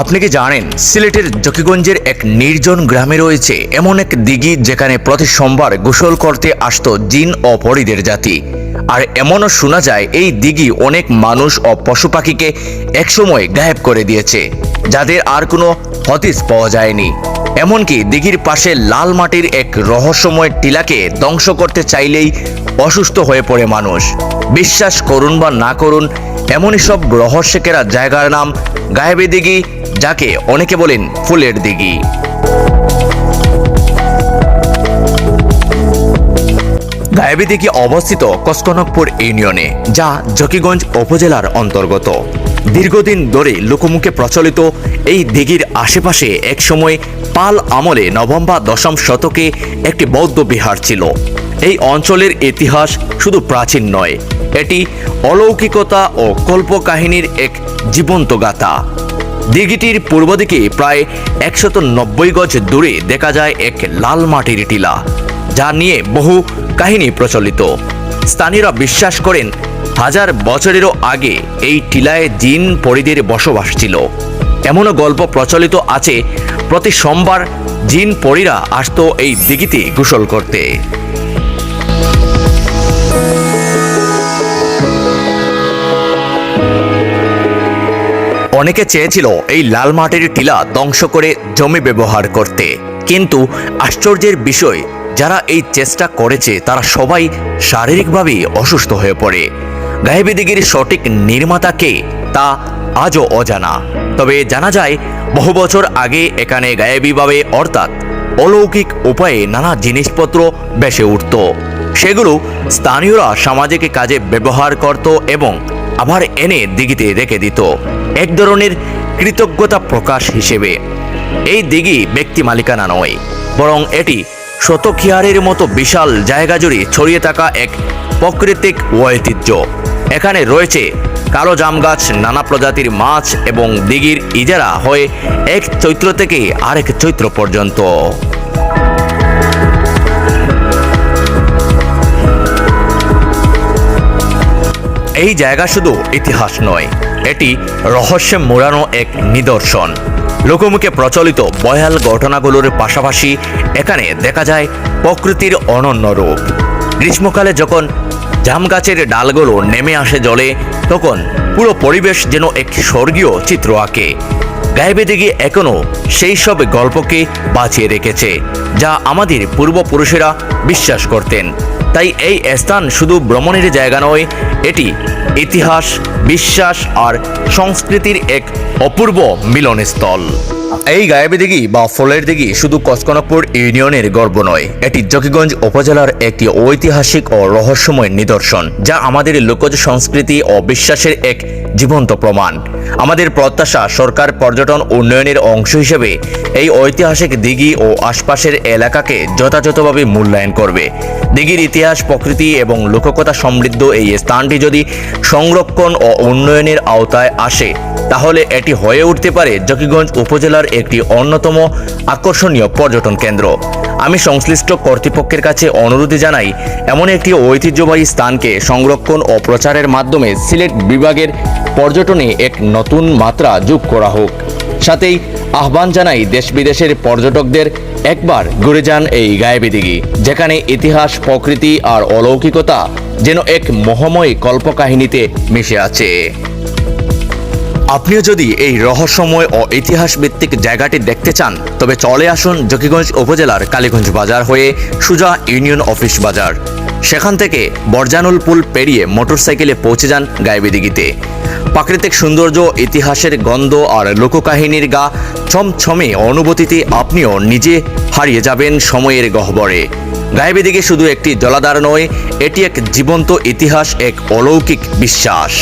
আপনি কি জানেন সিলেটের জকিগঞ্জের এক নির্জন গ্রামে রয়েছে এমন এক দিঘি যেখানে প্রতি সোমবার গোসল করতে আসতো জিন ও পরীদের জাতি। আর এমনও শোনা যায় এই দিঘি অনেক মানুষ ও পশু পাখিকে একসময় গায়েব করে দিয়েছে, যাদের আর কোনো হদিস পাওয়া যায়নি। এমনকি দিঘির পাশে লাল মাটির এক রহস্যময় টিলাকে ধ্বংস করতে চাইলেই অসুস্থ হয়ে পড়ে মানুষ। বিশ্বাস করুন বা না করুন, এমনই সব রহস্যকেরা জায়গার নাম গায়েবী দিঘি, যাকে অনেকে বলেন ফুলের দিঘি। গায়েবী দিঘি অবস্থিত কসকনকপুর ইউনিয়নে, যা জকিগঞ্জ উপজেলার অন্তর্গত। দীর্ঘদিন ধরে লোকমুখে প্রচলিত এই দিঘির আশেপাশে একসময় পাল আমলে নবম বা দশম শতকে একটি বৌদ্ধ বিহার ছিল। এই অঞ্চলের ইতিহাস শুধু প্রাচীন নয়, এটি অলৌকিকতা ও কল্পকাহিনীর এক জীবন্ত গাথা। দিঘিটির পূর্ব দিকে প্রায় 190 গজ দূরে দেখা যায় এক লাল মাটির টিলা, যা নিয়ে বহু কাহিনী প্রচলিত। স্থানীয়রা বিশ্বাস করেন হাজার বছরেরও আগে এই টিলায় জিন পরীদের বসবাস ছিল। এমনও গল্প প্রচলিত আছে প্রতি সোমবার জিন পরীরা আসতো এই দিঘিতে গোসল করতে। অনেকে চেয়েছিল এই লাল মাটির টিলা ধ্বংস করে জমি ব্যবহার করতে, কিন্তু আশ্চর্যের বিষয়, যারা এই চেষ্টা করেছে তারা সবাই শারীরিকভাবে অসুস্থ হয়ে পড়ে। গায়েবী দিঘির সঠিক নির্মাতা কে তা আজও অজানা। তবে জানা যায় বহু বছর আগে এখানে গায়েবীভাবে অর্থাৎ অলৌকিক উপায়ে নানা জিনিসপত্র ভেসে উঠত। সেগুলো স্থানীয়রা সামাজিক কাজে ব্যবহার করত এবং আবার এনে দিঘিতে রেখে দিত, এক ধরনের কৃতজ্ঞতা প্রকাশ হিসেবে। এই দিঘি ব্যক্তি মালিকানা নয়, বরং এটি শতকিয়ারের মতো বিশাল জায়গা জুড়ে ছড়িয়ে থাকা এক প্রাকৃতিক ঐতিহ্য। এখানে রয়েছে কালো জাম গাছ, নানা প্রজাতির মাছ এবং দিঘির ইজারা হয় এক চৈত্র থেকে আরেক চৈত্র পর্যন্ত। এই জায়গা শুধু ইতিহাস নয়, এটি রহস্যে মোড়ানো এক নিদর্শন। লোকমুখে প্রচলিত ভয়াল ঘটনাগুলোর পাশাপাশি এখানে দেখা যায় প্রকৃতির অনন্য রূপ। গ্রীষ্মকালে যখন জাম গাছের ডালগুলো নেমে আসে জলে, তখন পুরো পরিবেশ যেন এক স্বর্গীয় চিত্র আঁকে। গায়েবী দিঘি এখনও সেই সব গল্পকে বাঁচিয়ে রেখেছে, যা আমাদের পূর্বপুরুষেরা বিশ্বাস করতেন। তাই এই স্থান শুধু ভ্রমণের জায়গা নয়, এটি ইতিহাস, বিশ্বাস আর সংস্কৃতির এক অপূর্ব মিলনস্থল। এই গায়েবী দিঘি বা ফুলের দিঘি শুধু কসকনকপুর ইউনিয়নের গর্ব নয়, এটি জকিগঞ্জ উপজেলার একটি ঐতিহাসিক ও রহস্যময় নিদর্শন, যা আমাদের লোকজ সংস্কৃতি ও বিশ্বাসের এক জীবন্ত প্রমাণ। আমাদের প্রত্যাশা সরকার পর্যটন উন্নয়নের অংশ হিসেবে এই ঐতিহাসিক দিঘি ও আশপাশের এলাকাকে যথাযথভাবে মূল্যায়ন করবে। দিঘির ইতিহাস, প্রকৃতি এবং লোককথা সমৃদ্ধ এই স্থানটি যদি সংরক্ষণ ও উন্নয়নের আওতায় আসে, তাহলে এটি হয়ে উঠতে পারে জকিগঞ্জ উপজেলার একটি অন্যতম আকর্ষণীয় পর্যটন কেন্দ্র। আমি সংশ্লিষ্ট কর্তৃপক্ষের কাছে অনুরোধ জানাই, এমন একটি ঐতিহ্যবাহী স্থানকে সংরক্ষণ ও প্রচারের মাধ্যমে সিলেট বিভাগের পর্যটনে এক নতুন মাত্রা যোগ করা হোক। সাথেই আহ্বান জানাই দেশ বিদেশের পর্যটকদের একবার ঘুরে যান এই গায়েবী দিঘি, যেখানে ইতিহাস, প্রকৃতি আর অলৌকিকতা যেন এক মোহময় কল্পকাহিনীতে মিশে আছে। আপনিও যদি এই রহস্যময় ও ইতিহাস ভিত্তিক জায়গাটি দেখতে চান, তবে চলে আসুন জকিগঞ্জ উপজেলার কালীগঞ্জ বাজার হয়ে সোজা ইউনিয়ন অফিস বাজার। সেখান থেকে বরজানুল পুল পেরিয়ে মোটরসাইকেলে পৌঁছে যান গায়েবী দিঘিতে। প্রাকৃতিক সৌন্দর্য, ইতিহাসের গন্ধ আর লোককাহিনীর গা ছমছমে অনুভূতিতে আপনিও নিজে হারিয়ে যাবেন সময়ের গহ্বরে। গায়েবী দিঘি শুধু একটি জলাধার নয়, এটি এক জীবন্ত ইতিহাস, এক অলৌকিক বিশ্বাস।